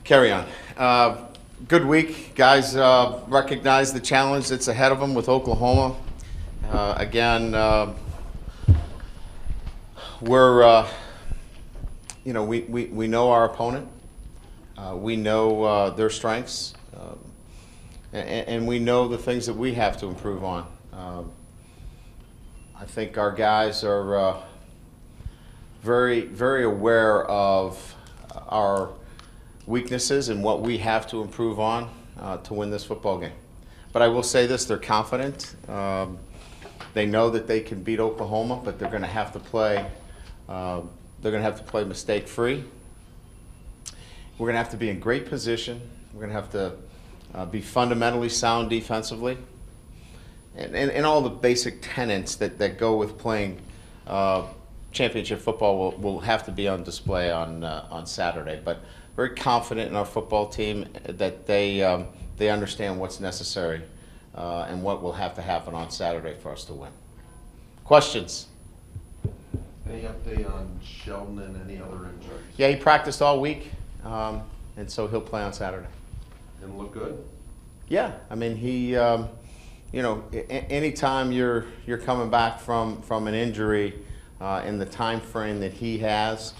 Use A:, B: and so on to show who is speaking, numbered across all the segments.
A: Carry on. Good week. Guys recognize the challenge that's ahead of them with Oklahoma. Again, we know our opponent. We know their strengths. And we know the things that we have to improve on. I think our guys are very, very aware of our weaknesses and what we have to improve on to win this football game. But I will say this, they're confident. They know that they can beat Oklahoma, but they're going to have to play mistake-free. We're going to have to be in great position. We're going to have to be fundamentally sound defensively. And all the basic tenets that go with playing championship football will have to be on display on Saturday. But very confident in our football team that they understand what's necessary and what will have to happen on Saturday for us to win. Questions?
B: Any update on Sheldon and any other injuries?
A: Yeah, he practiced all week, and so he'll play on Saturday.
B: And look good?
A: Yeah, I mean he, anytime you're coming back from an injury in the time frame that he has,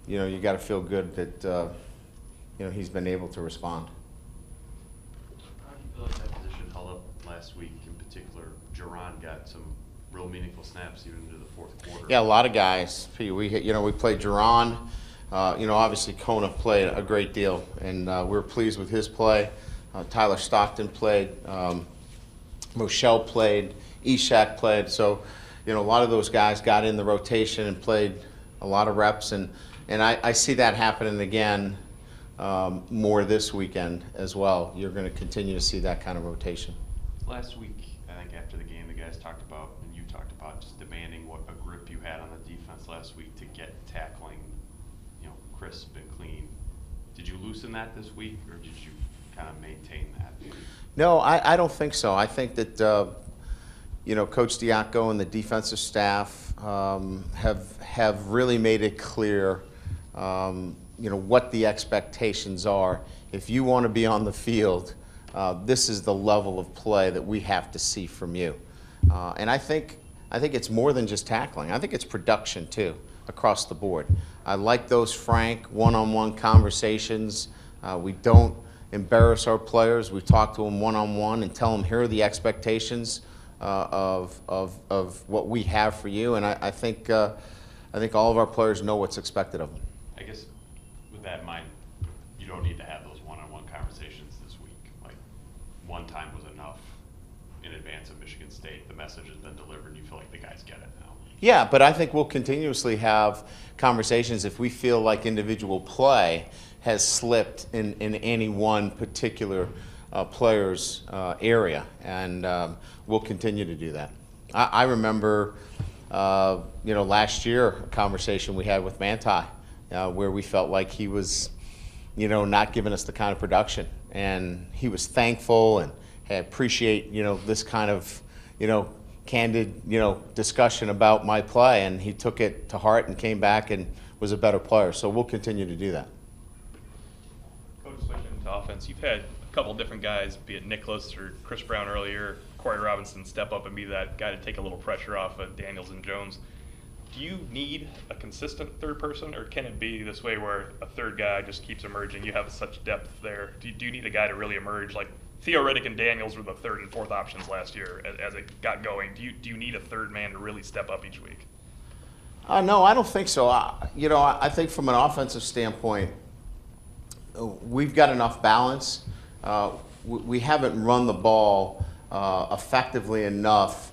A: you got to feel good that he's been able to respond.
C: How do you feel like that position held up last week? In particular, Jerron got some real meaningful snaps even into the fourth quarter.
A: Yeah, a lot of guys. We played Jerron. Obviously Kona played a great deal, and we were pleased with his play. Tyler Stockton played. Rochelle played. Ishak played. So, a lot of those guys got in the rotation and played a lot of reps, and I see that happening again more this weekend as well. You're going to continue to see that kind of rotation.
C: Last week, I think after the game, the guys talked about, and you talked about, just demanding what a grip you had on the defense last week to get tackling, crisp and clean. Did you loosen that this week, or did you kind of maintain that?
A: No, I don't think so. I think that Coach Diaco and the defensive staff have really made it clear, what the expectations are. If you want to be on the field, this is the level of play that we have to see from you. And I think it's more than just tackling. I think it's production too, across the board. I like those frank one-on-one conversations. We don't embarrass our players. We talk to them one-on-one and tell them here are the expectations of what we have for you. And I think all of our players know what's expected of them.
C: I guess with that in mind, you don't need to have those one-on-one conversations this week. Like, one time was enough in advance of Michigan State. The message has been delivered, and you feel like the guys get it now.
A: Yeah, but I think we'll continuously have conversations if we feel like individual play has slipped in any one particular player's area, and we'll continue to do that. I remember, last year a conversation we had with Manti where we felt like he was, not giving us the kind of production, and he was thankful and hey, I appreciate, this kind of, candid, discussion about my play, and he took it to heart and came back and was a better player. So we'll continue to do that.
D: Coach, switching to offense, you've had a couple different guys, be it Nicholas or Chris Brown earlier, Corey Robinson, step up and be that guy to take a little pressure off of Daniels and Jones. Do you need a consistent third person, or can it be this way where a third guy just keeps emerging? You have such depth there. Do you need a guy to really emerge? Like Theo Riddick and Daniels were the third and fourth options last year as it got going. Do you need a third man to really step up each week?
A: No, I don't think so. I think from an offensive standpoint, we've got enough balance. We haven't run the ball effectively enough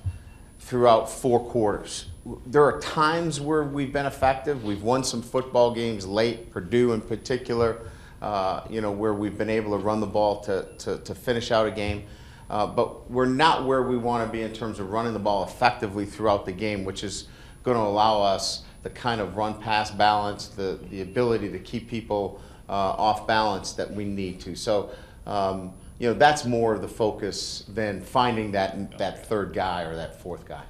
A: throughout 4 quarters. There are times where we've been effective. We've won some football games late, Purdue in particular, where we've been able to run the ball to finish out a game. But we're not where we want to be in terms of running the ball effectively throughout the game, which is going to allow us the kind of run-pass balance, the ability to keep people off balance that we need to. So, that's more of the focus than finding that third guy or that fourth guy.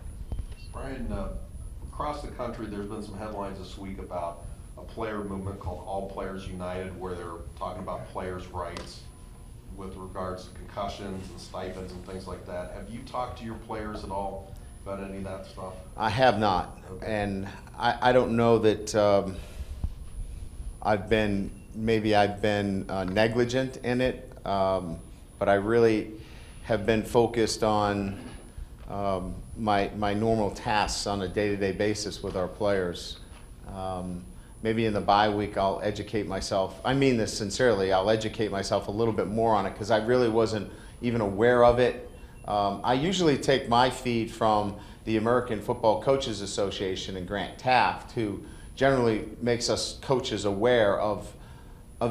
B: Brian, across the country, there's been some headlines this week about a player movement called All Players United, where they're talking about players' rights with regards to concussions and stipends and things like that. Have you talked to your players at all about any of that stuff?
A: I have not,
B: Okay.
A: and I don't know that I've been negligent in it, but I really have been focused on my normal tasks on a day-to-day basis with our players. Maybe in the bye week I'll educate myself. I mean this sincerely. I'll educate myself a little bit more on it because I really wasn't even aware of it. I usually take my feed from the American Football Coaches Association and Grant Taft, who generally makes us coaches aware of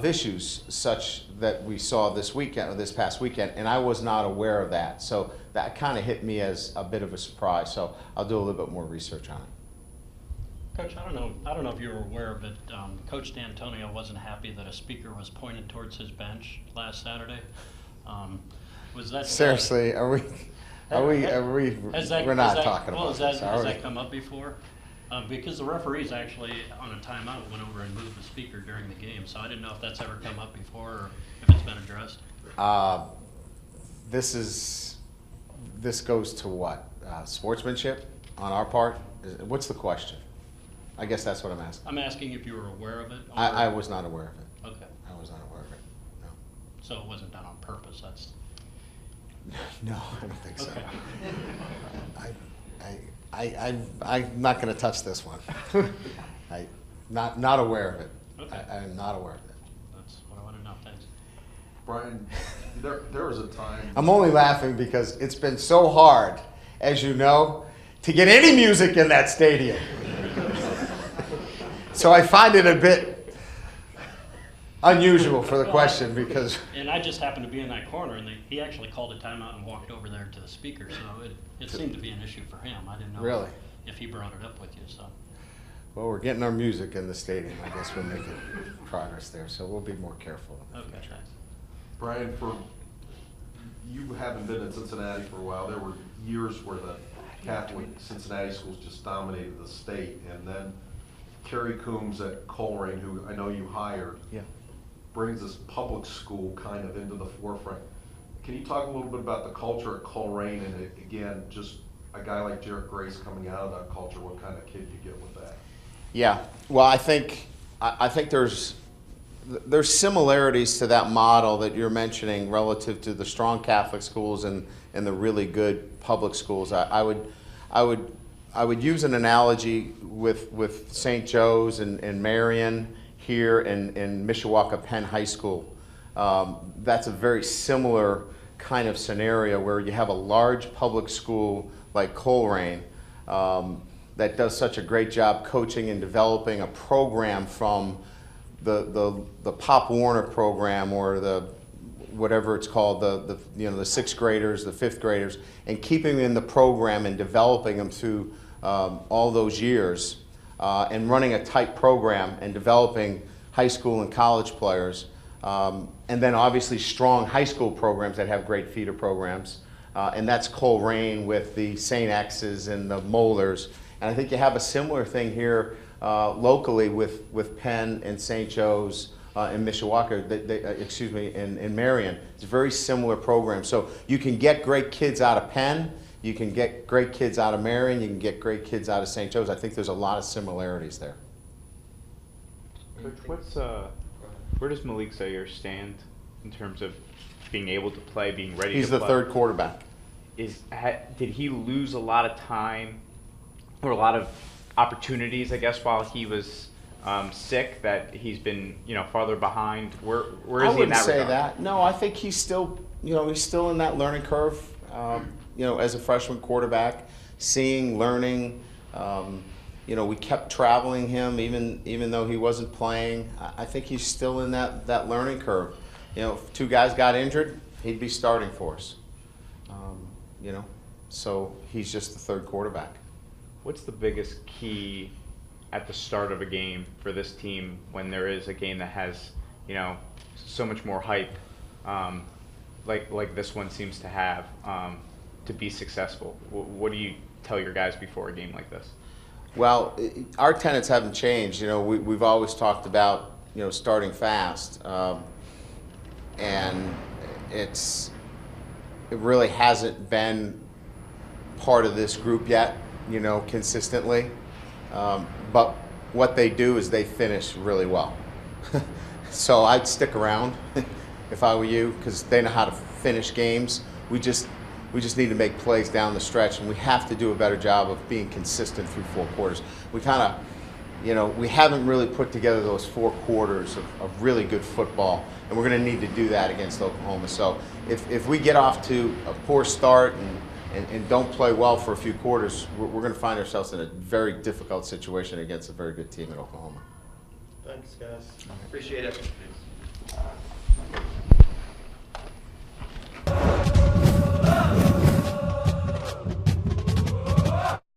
A: issues such that we saw this weekend or this past weekend, and I was not aware of that. So that kind of hit me as a bit of a surprise. So I'll do a little bit more research on it.
E: Coach, I don't know if you were aware of it. Coach D'Antonio wasn't happy that a speaker was pointed towards his bench last Saturday. Was that
A: Seriously, are we? We're not talking about this, are
E: Has
A: we?
E: that come up before? Because the referees actually, on a timeout, went over and moved the speaker during the game. So I didn't know if that's ever come up before or if it's been addressed.
A: This goes to what? Sportsmanship on our part? What's the question? I guess that's what I'm asking.
E: I'm asking if you were aware of it. Or...
A: I was not aware of it.
E: Okay.
A: I was not aware of it. No.
E: So it wasn't done on purpose. That's.
A: No, I don't think so.
E: Okay.
A: I'm not going to touch this one. Not aware of it.
E: Okay.
A: I'm not aware of it.
E: That's what I want to know. Thanks.
B: Brian, there was a time.
A: I'm only laughing because it's been so hard, as you know, to get any music in that stadium. So I find it a bit unusual for the question because.
E: And I just happened to be in that corner, and he actually called a timeout and walked over there to the speaker. So it seemed to be an issue for him. I didn't know
A: Really?
E: if he brought it up with you. So.
A: Well, we're getting our music in the stadium. I guess we're making progress there, so we'll be more careful.
E: Okay. Thanks.
B: Brian, you haven't been in Cincinnati for a while. There were years where the Catholic Cincinnati schools just dominated the state, and then Kerry Coombs at Coleraine, who I know you hired,
A: Yeah.
B: brings this public school kind of into the forefront. Can you talk a little bit about the culture at Coleraine, and again, just a guy like Jarrett Grace coming out of that culture, what kind of kid you get with that?
A: Yeah. Well, I think there's similarities to that model that you're mentioning relative to the strong Catholic schools and the really good public schools. I would use an analogy with St. Joe's and Marion here and Mishawaka Penn High School. That's a very similar kind of scenario where you have a large public school like Coleraine that does such a great job coaching and developing a program from the Pop Warner program or the whatever it's called, the sixth graders, the fifth graders, and keeping them in the program and developing them through all those years, and running a tight program and developing high school and college players, and then obviously strong high school programs that have great feeder programs, and that's Coleraine with the St. X's and the Molders, and I think you have a similar thing here locally with Penn and St. Joe's in Mishawaka, in Marion. It's a very similar program. So you can get great kids out of Penn, you can get great kids out of Marion, you can get great kids out of St. Joe's. I think there's a lot of similarities there.
F: Coach, where does Malik Zaire stand in terms of being able to play, being ready to play?
A: He's the third quarterback.
F: Did he lose a lot of time or a lot of opportunities, I guess, while he was sick, that he's been, farther behind? Where is he in that regard?
A: I wouldn't say that. No, I think he's still, he's still in that learning curve. As a freshman quarterback, seeing, learning. We kept traveling him even though he wasn't playing. I think he's still in that learning curve. If two guys got injured, he'd be starting for us. So he's just the third quarterback.
F: What's the biggest key at the start of a game for this team when there is a game that has, so much more hype, like this one seems to have, to be successful? What do you tell your guys before a game like this?
A: Well, our tenets haven't changed. You know, we've always talked about, you know, starting fast, and it really hasn't been part of this group yet, you know, consistently. But what they do is they finish really well. So I'd stick around if I were you, because they know how to finish games. We just need to make plays down the stretch, and we have to do a better job of being consistent through 4 quarters. We kind of, you know, we haven't really put together those 4 quarters of really good football, and we're going to need to do that against Oklahoma. So if we get off to a poor start and don't play well for a few quarters, we're going to find ourselves in a very difficult situation against a very good team in Oklahoma.
G: Thanks, guys. Appreciate it.